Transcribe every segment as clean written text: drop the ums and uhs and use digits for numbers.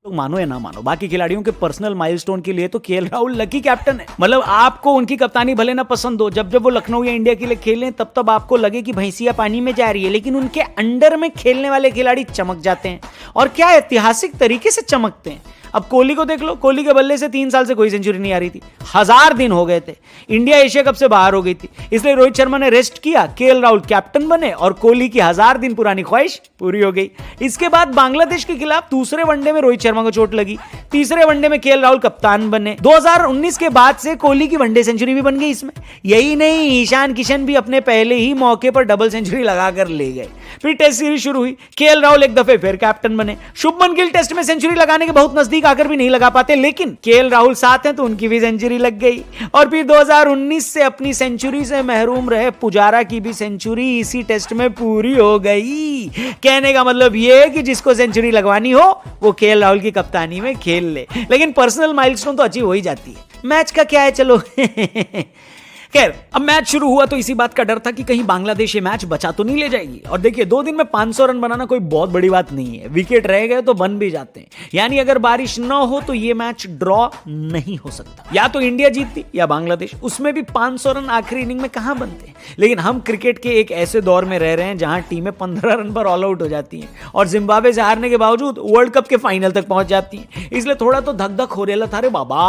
तो मानो या ना मानो, बाकी खिलाड़ियों के पर्सनल माइलस्टोन के लिए तो केएल राहुल लकी कैप्टन है। मतलब आपको उनकी कप्तानी भले ना पसंद हो, जब जब वो लखनऊ या इंडिया के लिए खेलें तब तब आपको लगे कि भैंसिया पानी में जा रही है, लेकिन उनके अंडर में खेलने वाले खिलाड़ी चमक जाते हैं, और क्या ऐतिहासिक तरीके से चमकते हैं। अब कोहली को देख लो, कोहली के बल्ले से 3 साल से कोई सेंचुरी नहीं आ रही थी, 1000 दिन हो गए थे, इंडिया एशिया कप से बाहर हो गई थी, इसलिए रोहित शर्मा ने रेस्ट किया, केएल राहुल कैप्टन बने और कोहली की 1000 दिन पुरानी ख्वाहिश पूरी हो गई। इसके बाद बांग्लादेश के खिलाफ दूसरे वनडे में रोहित शर्मा को चोट लगी, तीसरे वनडे में केएल राहुल कप्तान बने। 2019 के बाद से कोहली की वनडे सेंचुरी भी बन गई इसमें। यही नहीं, ईशान किशन भी अपने पहले ही मौके पर डबल सेंचुरी लगाकर ले गए। फिर टेस्ट सीरीज शुरू हुई, केएल राहुल एक दफे फिर कैप्टन बने। शुभमन गिल टेस्ट में सेंचुरी लगाने के बहुत नजदीक आकर भी नहीं लगा पाते, लेकिन केएल राहुल साथ हैं तो उनकी भी सेंचुरी लग गई। और फिर 2019 से अपनी सेंचुरी से महरूम रहे पुजारा की भी सेंचुरी इसी टेस्ट में पूरी हो गई। कहने का मतलब यह है कि जिसको सेंचुरी लगवानी हो वो केएल राहुल की कप्तानी में खेल ले, लेकिन पर्सनल माइलस्टोन तो अचीव हो ही जाती है। मैच का क्या है, चलो खैर, अब मैच शुरू हुआ तो इसी बात का डर था कि कहीं बांग्लादेश ये मैच बचा तो नहीं ले जाएगी। और देखिए, 2 दिन में 500 रन बनाना कोई बहुत बड़ी बात नहीं है, विकेट रह गए तो बन भी जाते हैं। यानी अगर बारिश ना हो तो ये मैच ड्रॉ नहीं हो सकता, या तो इंडिया जीतती या बांग्लादेश, उसमें भी 500 रन आखिरी इनिंग में कहां बनते हैं। लेकिन हम क्रिकेट के एक ऐसे दौर में रह रहे हैं जहां टीमें 15 रन पर ऑल आउट हो जाती हैं और जिम्बाब्वे से हारने के बावजूद वर्ल्ड कप के फाइनल तक पहुंच जाती हैं। इसलिए थोड़ा तो धक धक हो रहा था रे बाबा।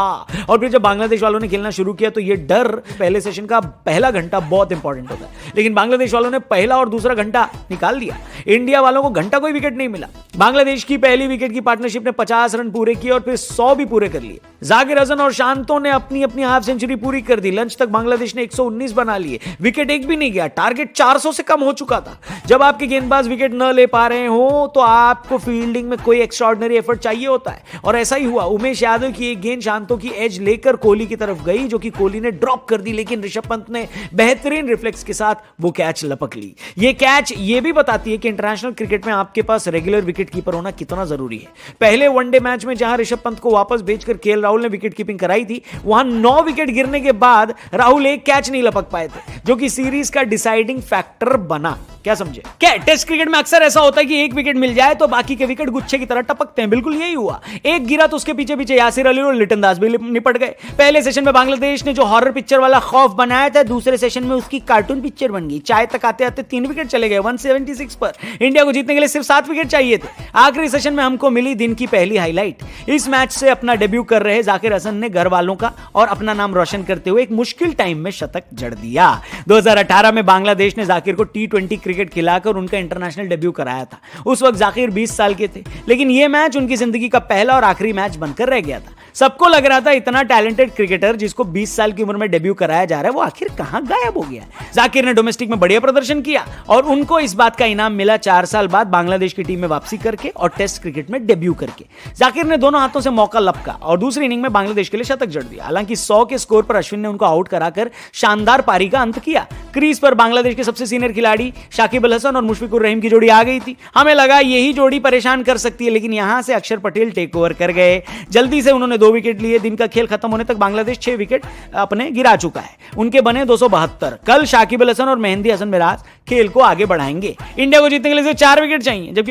और फिर जब बांग्लादेश वालों ने खेलना शुरू किया तो ये डर, पहले सेशन का पहला घंटा बहुत इंपॉर्टेंट होता है, लेकिन बांग्लादेश वालों ने पहला और दूसरा घंटा निकाल दिया। इंडिया वालों को घंटा कोई विकेट नहीं मिला। बांग्लादेश की पहली विकेट की पार्टनरशिप ने 50 रन पूरे किए और फिर 100 भी पूरे कर लिए। जाकिर हसन और शांतो ने अपनी अपनी हाफ सेंचुरी पूरी कर दी। लंच तक बांग्लादेश ने 119 बना लिए, विकेट एक भी नहीं गया, टारगेट 400 से कम हो चुका था। जब आपके गेंदबाज विकेट न ले पा रहे हो तो आपको फील्डिंग में कोई एक्स्ट्राऑर्डिनरी एफर्ट चाहिए होता है, और ऐसा ही हुआ। उमेश यादव की एक गेंद शांतो की एज लेकर कोहली की तरफ गई, जो कि कोहली ने ड्रॉप कर दी, लेकिन ऋषभ पंत ने बेहतरीन रिफ्लेक्स के साथ वो कैच लपक ली। ये कैच ये भी बताती है कि इंटरनेशनल क्रिकेट में आपके पास रेगुलर विकेट कीपर होना कितना जरूरी है। पहले वनडे मैच में जहां ऋषभ पंत को वापस भेजकर केएल राहुल ने विकेट कीपिंग कराई थी, वहां 9 विकेट गिरने के बाद राहुल एक कैच नहीं लपक पाए थे, जो कि सीरीज का डिसाइडिंग फैक्टर बना। क्या समझे? क्या टेस्ट क्रिकेट में अक्सर ऐसा होता है कि एक विकेट मिल जाए तो बाकी के विकेट गुच्छे की तरह टपकते हैं। बिल्कुल यही हुआ, एक गिरा तो उसके पीछे पीछे यासिर अली और लिटन दास भी निपट गए। पहले सेशन में बांग्लादेश ने जो हॉरर पिक्चर वाला खौफ बनाया था, दूसरे सेशन में उसकी कार्टून पिक्चर बन गई। चाय तक आते आते 3 विकेट चले गए 176 पर। इंडिया को जीतने के लिए सिर्फ 7 विकेट चाहिए थे। आखिरी सेशन में हमको मिली दिन की पहली हाईलाइट। इस मैच से अपना डेब्यू कर रहे जाकिर हसन ने घर वालों का और अपना नाम रोशन करते हुए एक मुश्किल टाइम में शतक जड़ दिया। 2018 में बांग्लादेश ने जाकिर को T20 क्रिकेट खिलाकर उनका इंटरनेशनल डेब्यू कराया था। उस वक्त जाकिर 20 साल के थे, लेकिन यह मैच उनकी जिंदगी का पहला और आखिरी मैच बनकर रह गया था। सबको लग रहा था इतना टैलेंटेड क्रिकेटर जिसको 20 साल की उम्र में डेब्यू कराया जा रहा है, वो आखिर कहां गायब हो गया। जाकिर ने डोमेस्टिक में बढ़िया प्रदर्शन किया और उनको इस बात का इनाम मिला 4 साल बाद बांग्लादेश की टीम में वापसी करके और टेस्ट क्रिकेट में डेब्यू करके। जाकिर ने दोनों हाथों से मौका लपका और दूसरी इनिंग में बांग्लादेश के लिए शतक जड़ दिया। हालांकि 100 के स्कोर पर अश्विन ने उनको आउट कराकर शानदार पारी का अंत किया। क्रीज पर बांग्लादेश के सबसे सीनियर खिलाड़ी शाकिब अल हसन और मुशफिकुर रहीम की जोड़ी आ गई थी। हमें लगा यही जोड़ी परेशान कर सकती है, लेकिन यहां से अक्षर पटेल टेक ओवर कर गए। जल्दी से उन्होंने 2 विकेट लिए। दिन का खेल खत्म होने तक बांग्लादेश 6 विकेट अपने गिरा चुका है। उनके बने 272। कल शाकिब अल हसन और मेहंदी हसन मिराज खेल को आगे बढ़ाएंगे। इंडिया को जीतने के लिए 4 विकेट चाहिए, जबकि